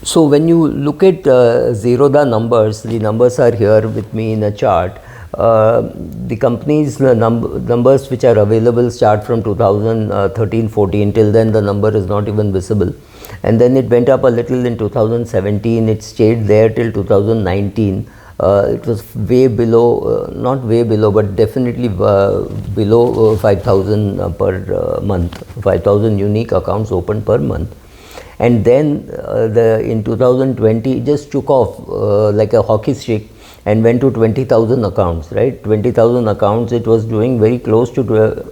So when you look at Zerodha numbers, the numbers are here with me in a chart. The company's numbers which are available start from 2013-14. Till then the number is not even visible, and then it went up a little in 2017. It stayed there till 2019. It was way below, not way below, but definitely below 5,000 per month, 5,000 unique accounts opened per month. And then in 2020 it just took off like a hockey stick and went to 20,000 accounts, right? 20,000 accounts, it was doing very close to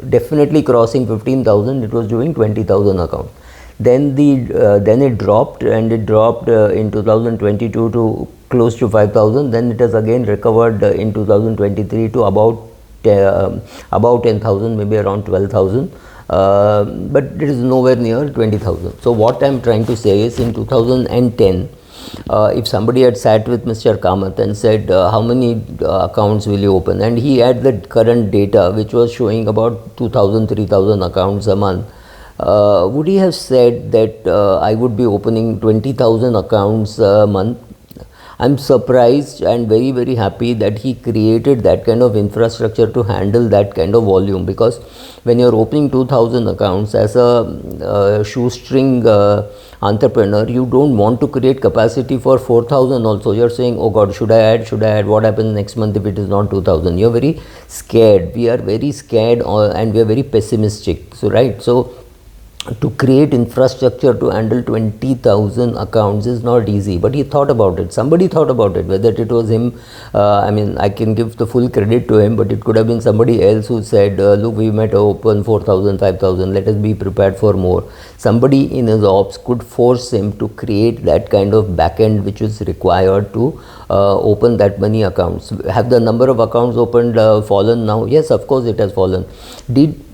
definitely crossing 15,000. It was doing 20,000 accounts. Then it dropped, and it dropped in 2022 to close to 5,000. Then it has again recovered in 2023 to about 10,000, maybe around 12,000. But it is nowhere near 20,000. So what I am trying to say is, in 2010, if somebody had sat with Mr. Kamath and said, how many accounts will you open, and he had the current data which was showing about 2,000, 3,000 accounts a month, would he have said that I would be opening 20,000 accounts a month? I'm surprised and very, very happy that he created that kind of infrastructure to handle that kind of volume, because when you're opening 2,000 accounts as a shoestring entrepreneur, you don't want to create capacity for 4,000 also. You're saying, oh God, should I add, what happens next month if it is not 2,000? You're very scared. We are very scared, and we are very pessimistic. So, right. So, to create infrastructure to handle 20,000 accounts is not easy, but he thought about it. Somebody thought about it. Whether it was him, I mean, I can give the full credit to him, but it could have been somebody else who said, look, we might open 4,000, 5,000, let us be prepared for more. Somebody in his ops could force him to create that kind of backend which is required to open that many accounts. Have the number of accounts opened fallen now? Yes, of course it has fallen.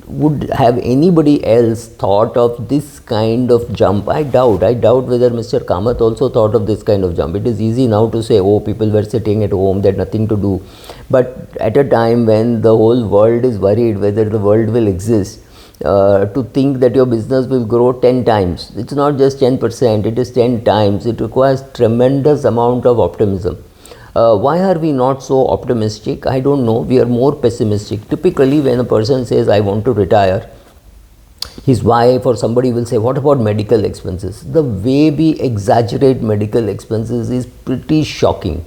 Would have anybody else thought of this kind of jump? I doubt whether Mr. Kamath also thought of this kind of jump. It is easy now to say, oh, people were sitting at home, they had nothing to do. But at a time when the whole world is worried whether the world will exist, to think that your business will grow 10 times, it's not just 10%, it is 10 times. It requires tremendous amount of optimism. Why are we not so optimistic? I don't know. We are more pessimistic. Typically, when a person says, I want to retire, his wife or somebody will say, what about medical expenses? The way we exaggerate medical expenses is pretty shocking.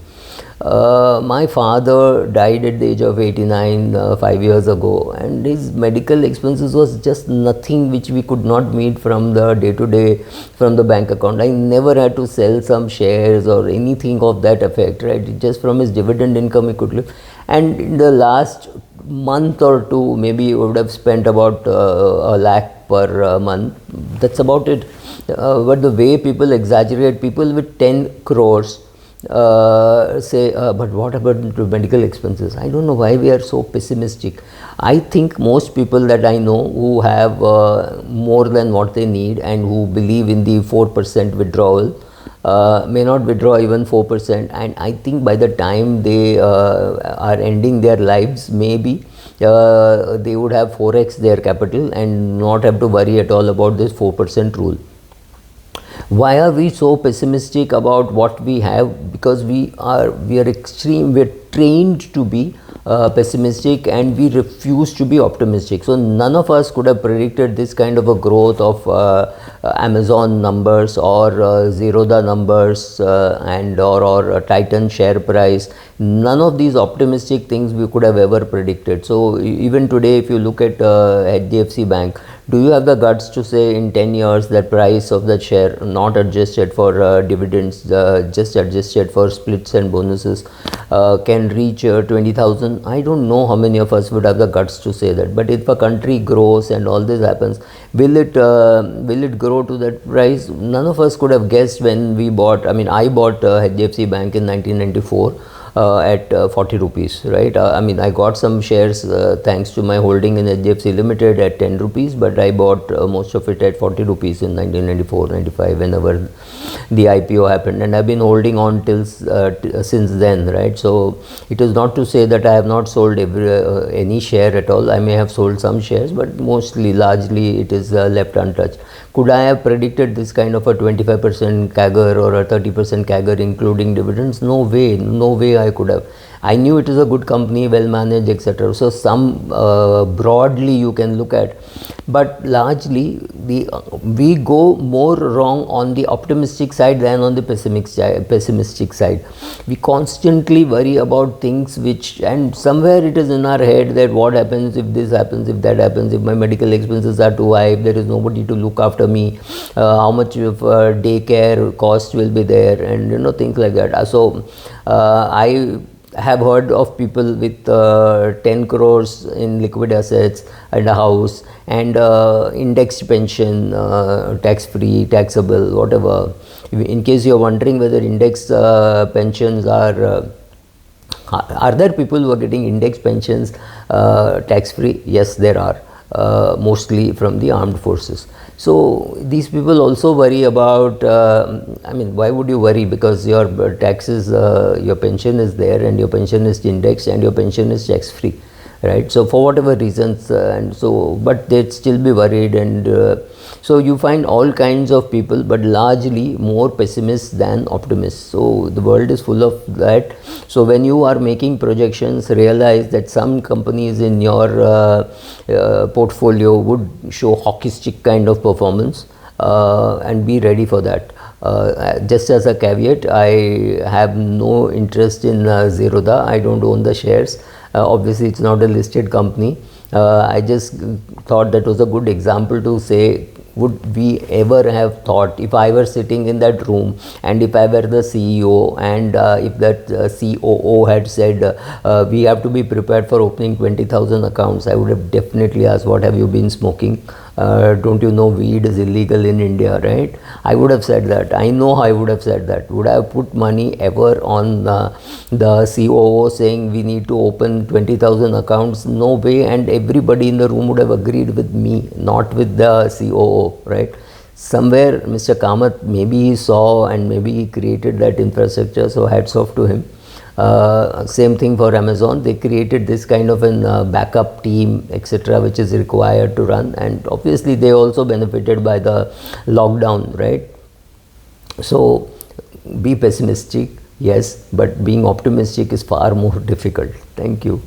My father died at the age of 89 5 years ago, and his medical expenses was just nothing which we could not meet from the day-to-day, from the bank account. I never had to sell some shares or anything of that effect, right? Just from his dividend income he could live. And in the last month or two, maybe he would have spent about a lakh per month. That's about it. But the way people exaggerate, people with 10 crores say, but what about medical expenses? I don't know why we are so pessimistic. I think most people that I know who have more than what they need and who believe in the 4% withdrawal may not withdraw even 4%, and I think by the time they are ending their lives, maybe they would have 4x their capital and not have to worry at all about this 4% rule. Why are we so pessimistic about what we have? Because we are trained to be pessimistic, and we refuse to be optimistic. So none of us could have predicted this kind of a growth of Amazon numbers or Zerodha numbers and or Titan share price. None of these optimistic things we could have ever predicted. So even today, if you look at HDFC Bank, do you have the guts to say in 10 years that price of that share, not adjusted for dividends, just adjusted for splits and bonuses, can reach 20,000? I don't know how many of us would have the guts to say that. But if a country grows and all this happens, will it grow to that price? None of us could have guessed when we bought. I mean, I bought HDFC Bank in 1994. at 40 rupees, right? I mean, I got some shares thanks to my holding in HDFC Limited at 10 rupees, but I bought most of it at 40 rupees in 1994, 95, whenever the IPO happened, and I've been holding on till since then, right? So it is not to say that I have not sold any share at all. I may have sold some shares, but mostly, largely, it is left untouched. Could I have predicted this kind of a 25% CAGR or a 30% CAGR including dividends? No way, no way I could have. I knew it is a good company, well managed, etc. So some broadly you can look at, but largely we go more wrong on the optimistic side than on the pessimistic side. We constantly worry about things which, and somewhere it is in our head that what happens if this happens, if that happens, if my medical expenses are too high, if there is nobody to look after me, how much of daycare cost will be there, and things like that. So I have heard of people with 10 crores in liquid assets and a house and indexed pension, tax free, taxable, whatever. In case you are wondering whether indexed pensions are there people who are getting indexed pensions tax free? Yes, there are. Mostly from the armed forces. So these people also worry about, I mean, why would you worry? Because your taxes, your pension is there, and your pension is indexed, and your pension is tax free, right? So for whatever reasons, and so, but they'd still be worried, and so you find all kinds of people, but largely more pessimists than optimists. So the world is full of that. So when you are making projections, realize that some companies in your portfolio would show hockey stick kind of performance, and be ready for that. Just as a caveat, I have no interest in Zerodha. I don't own the shares. Obviously, it's not a listed company. I just thought that was a good example to say, would we ever have thought, if I were sitting in that room and if I were the CEO, and if that COO had said we have to be prepared for opening 20,000 accounts, I would have definitely asked, what have you been smoking? Don't you know weed is illegal in India, right? I would have said that. I know I would have said that. Would I have put money ever on the COO saying we need to open 20,000 accounts? No way. And everybody in the room would have agreed with me, not with the COO, right? Somewhere Mr. Kamath, maybe he saw and maybe he created that infrastructure, so hats off to him. Same thing for Amazon. They created this kind of an backup team, etc., which is required to run, and obviously they also benefited by the lockdown, right? So be pessimistic, yes, but being optimistic is far more difficult. Thank you.